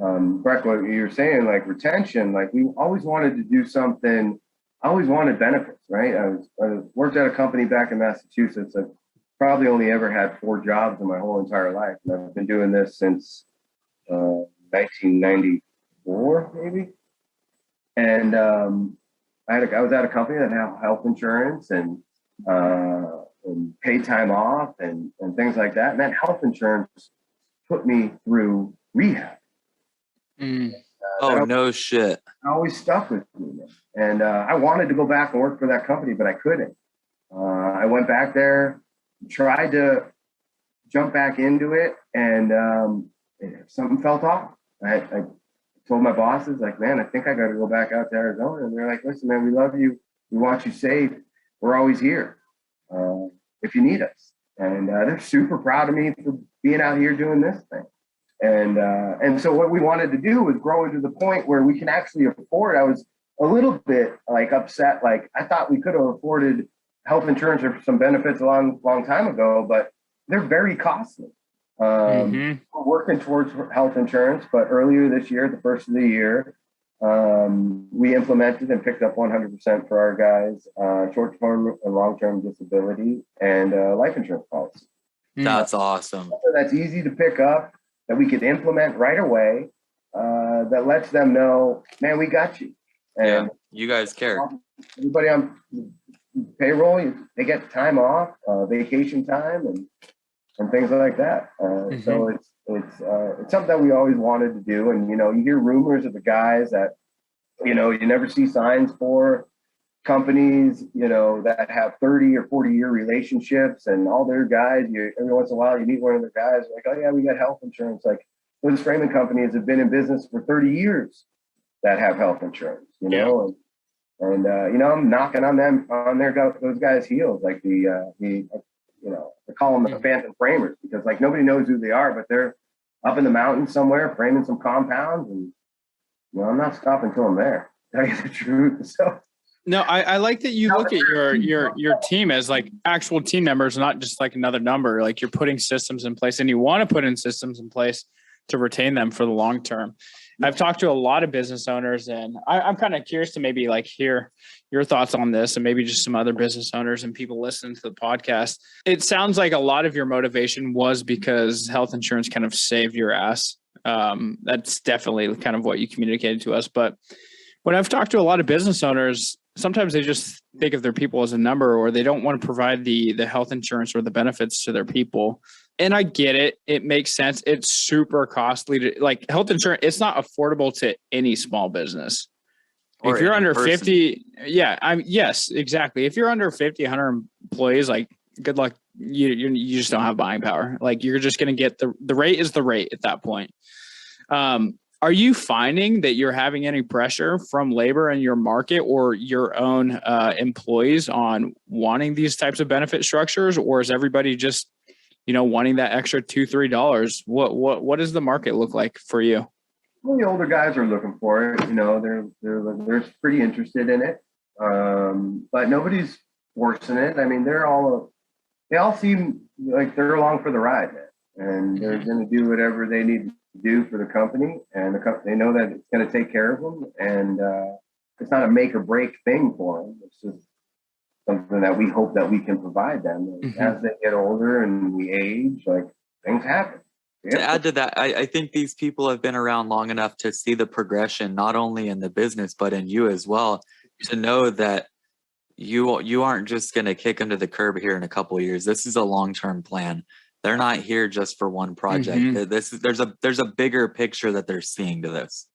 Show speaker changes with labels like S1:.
S1: Brett, what you were saying, like retention, like we always wanted to do something. I always wanted benefits, right? I worked at a company back in Massachusetts. I've probably only ever had 4 jobs in my whole entire life. And I've been doing this since 1994, maybe. And I was at a company that had health insurance and paid time off and things like that. And that health insurance put me through rehab.
S2: No shit.
S1: Always stuck with me, man. And I wanted to go back and work for that company, but I couldn't. I went back there, tried to jump back into it, and something felt off. I told my bosses, like, man, I think I got to go back out to Arizona. And they're like, listen, man, we love you. We want you safe. We're always here if you need us. And they're super proud of me for being out here doing this thing. And so what we wanted to do was grow into the point where we can actually afford. I was a little bit like upset. Like I thought we could have afforded health insurance or some benefits a long time ago, but they're very costly. We're working towards health insurance, but earlier this year, the first of the year, we implemented and picked up 100% for our guys, short-term and long-term disability and life insurance policy.
S2: That's awesome.
S1: That's easy to pick up, that we could implement right away, that lets them know, man, we got you. And
S2: you guys care.
S1: Everybody on payroll, they get time off, vacation time, and things like that. So it's something that we always wanted to do. And, you hear rumors of the guys that, you never see signs for companies, that have 30 or 40 year relationships and all their guys. Every once in a while, you meet one of their guys like, oh yeah, we got health insurance. Like those framing companies have been in business for 30 years that have health insurance, and I'm knocking on those guys' heels, like they call them the phantom framers, because like nobody knows who they are, but they're up in the mountains somewhere framing some compounds, and I'm not stopping till I'm there. Tell you the truth. So
S3: no, I like that you look at your team as like actual team members, not just like another number. Like you're putting systems in place, and you want to put in systems in place to retain them for the long term. I've talked to a lot of business owners, and I'm kind of curious to maybe like hear your thoughts on this, and maybe just some other business owners and people listening to the podcast. It sounds like a lot of your motivation was because health insurance kind of saved your ass. That's definitely kind of what you communicated to us. But when I've talked to a lot of business owners, sometimes they just think of their people as a number, or they don't want to provide the health insurance or the benefits to their people. And I get it. It makes sense. It's super costly to like health insurance. It's not affordable to any small business. Or if you're under 50, yes, exactly. If you're under 50, 100 employees, like good luck. You just don't have buying power. Like you're just going to get the rate is the rate at that point. Are you finding that you're having any pressure from labor in your market or your own employees on wanting these types of benefit structures, or is everybody just wanting that extra $2-3? What does the market look like for you?
S1: Well, the older guys are looking for it. They're pretty interested in it, but nobody's forcing it. I mean, they all seem like they're along for the ride, man, and they're going to do whatever they need to do for the company, and they know that it's going to take care of them, and it's not a make or break thing for them. It's just something that we hope that we can provide them. As they get older and we age, like things happen.
S2: To add to that, I think these people have been around long enough to see the progression, not only in the business, but in you as well, to know that you aren't just going to kick them to the curb here in a couple of years. This is a long-term plan. They're not here just for one project. There's a bigger picture that they're seeing to this.